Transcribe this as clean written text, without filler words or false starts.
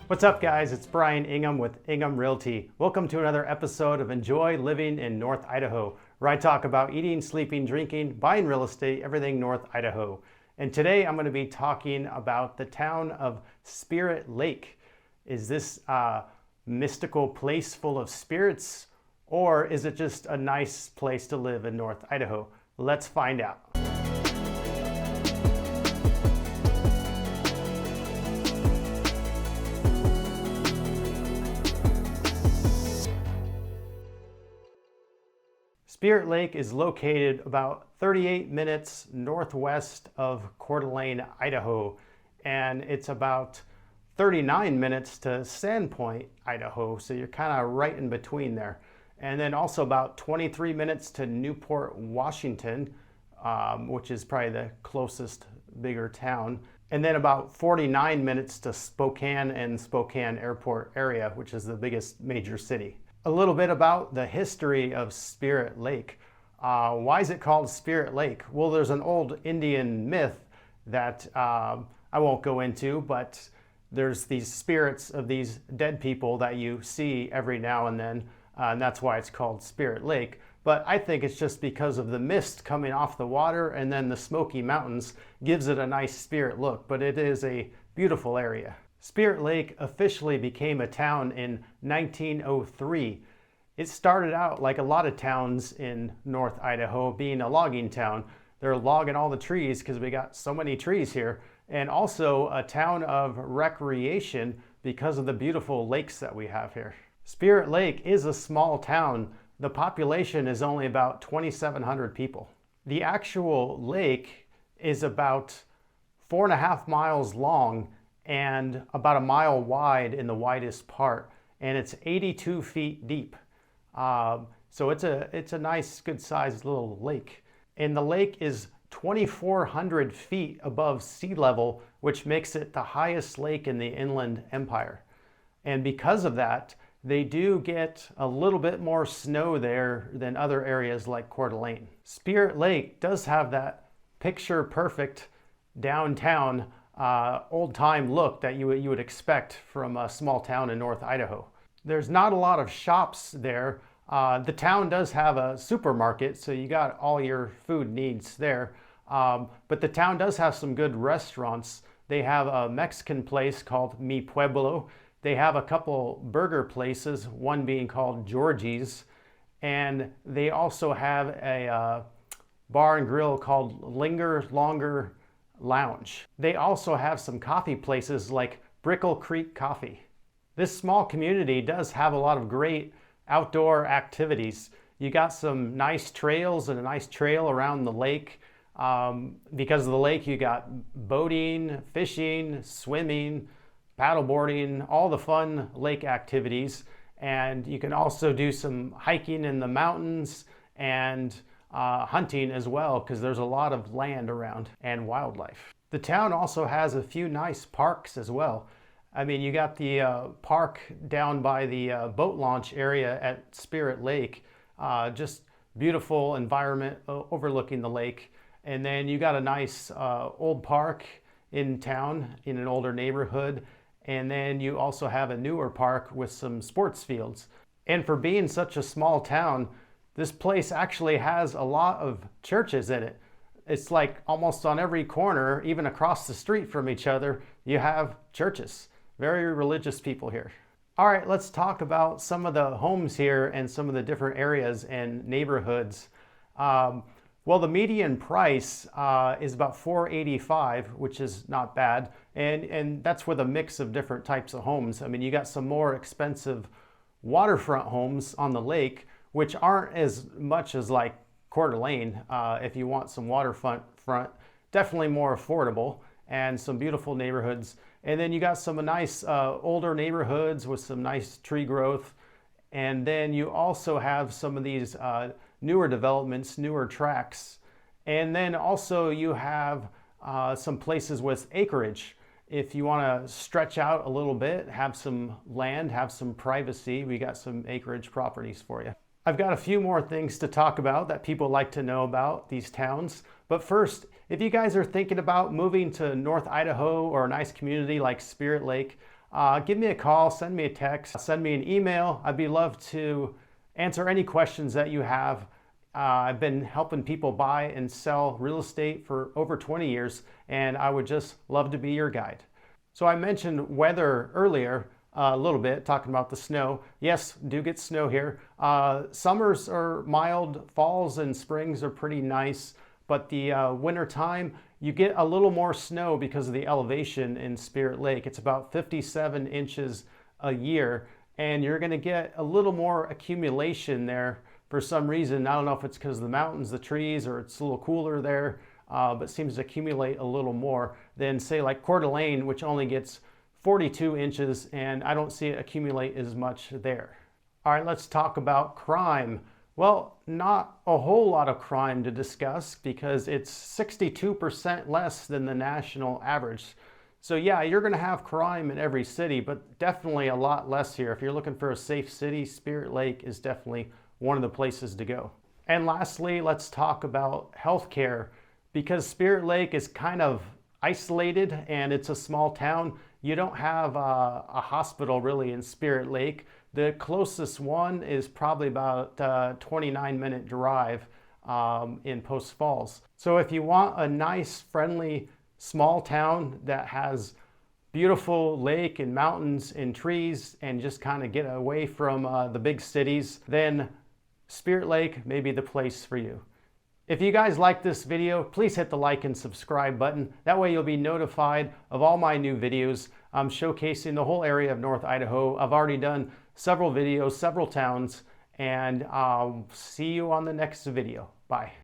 What's up, guys? It's Bryan Ingham with Ingham Realty. Welcome to another episode of Enjoy Living in North Idaho, where I talk about eating, sleeping, drinking, buying real estate, everything North Idaho. And today I'm going to be talking about the town of Spirit Lake. Is this a mystical place full of spirits, or is it just a nice place to live in North Idaho? Let's find out. Spirit Lake is located about 38 minutes northwest of Coeur d'Alene, Idaho, and it's about 39 minutes to Sandpoint, Idaho, so you're kind of right in between there. And then also about 23 minutes to Newport, Washington, which is probably the closest bigger town. And then about 49 minutes to Spokane and Spokane Airport area, which is the biggest major city. A little bit about the history of Spirit Lake. Why is it called Spirit Lake? Well, there's an old Indian myth that I won't go into, but there's these spirits of these dead people that you see every now and then, and that's why it's called Spirit Lake. But I think it's just because of the mist coming off the water and then the Smoky Mountains gives it a nice spirit look, but it is a beautiful area. Spirit Lake officially became a town in 1903. It started out like a lot of towns in North Idaho, being a logging town. They're logging all the trees because we got so many trees here, and also a town of recreation because of the beautiful lakes that we have here. Spirit Lake is a small town. The population is only about 2,700 people. The actual lake is about 4.5 miles long and about a mile wide in the widest part, and it's 82 feet deep. So it's a nice, good-sized little lake. And the lake is 2,400 feet above sea level, which makes it the highest lake in the Inland Empire. And because of that, they do get a little bit more snow there than other areas like Coeur d'Alene. Spirit Lake does have that picture-perfect downtown old-time look that you would expect from a small town in North Idaho. There's not a lot of shops there. The town does have a supermarket, so you got all your food needs there. But the town does have some good restaurants. They have a Mexican place called Mi Pueblo. They have a couple burger places, one being called Georgie's. And they also have a bar and grill called Linger Longer Lounge. They also have some coffee places like Brickle Creek Coffee. This small community does have a lot of great outdoor activities. You got some nice trails and a nice trail around the lake. Because of the lake, you got boating, fishing, swimming, paddleboarding, all the fun lake activities. And you can also do some hiking in the mountains and hunting as well, because there's a lot of land around and wildlife. The town also has a few nice parks as well. I mean, you got the park down by the boat launch area at Spirit Lake, just beautiful environment overlooking the lake. And then you got a nice old park in town in an older neighborhood. And then you also have a newer park with some sports fields. And for being such a small town, this place actually has a lot of churches in it. It's like almost on every corner, even across the street from each other, you have churches. Very religious people here. All right, let's talk about some of the homes here and some of the different areas and neighborhoods. Well, the median price is about $485, which is not bad. And that's with a mix of different types of homes. I mean, you got some more expensive waterfront homes on the lake, which aren't as much as like Coeur d'Alene. If you want some waterfront, definitely more affordable and some beautiful neighborhoods. And then you got some nice older neighborhoods with some nice tree growth. And then you also have some of these newer developments, newer tracks. And then also you have some places with acreage. If you want to stretch out a little bit, have some land, have some privacy, we got some acreage properties for you. I've got a few more things to talk about that people like to know about these towns. But first, if you guys are thinking about moving to North Idaho or a nice community like Spirit Lake, give me a call, send me a text, send me an email. I'd be love to answer any questions that you have. I've been helping people buy and sell real estate for over 20 years, and I would just love to be your guide. So I mentioned weather earlier a little bit, talking about the snow. Yes, do get snow here. Summers are mild, falls and springs are pretty nice, but the winter time, you get a little more snow because of the elevation in Spirit Lake. It's about 57 inches a year, and you're gonna get a little more accumulation there for some reason. I don't know if it's because of the mountains, the trees, or it's a little cooler there, but seems to accumulate a little more than say like Coeur d'Alene, which only gets 42 inches, and I don't see it accumulate as much there. All right, let's talk about crime. Well, not a whole lot of crime to discuss because it's 62% less than the national average. So yeah, you're gonna have crime in every city, but definitely a lot less here. If you're looking for a safe city, Spirit Lake is definitely one of the places to go. And lastly, let's talk about healthcare. Because Spirit Lake is kind of isolated and it's a small town, you don't have a hospital really in Spirit Lake. The closest one is probably about a 29-minute drive in Post Falls. So if you want a nice, friendly, small town that has beautiful lake and mountains and trees and just kind of get away from the big cities, then Spirit Lake may be the place for you. If you guys like this video, please hit the like and subscribe button. That way you'll be notified of all my new videos. I'm showcasing the whole area of North Idaho. I've already done several videos, several towns, and I'll see you on the next video. Bye.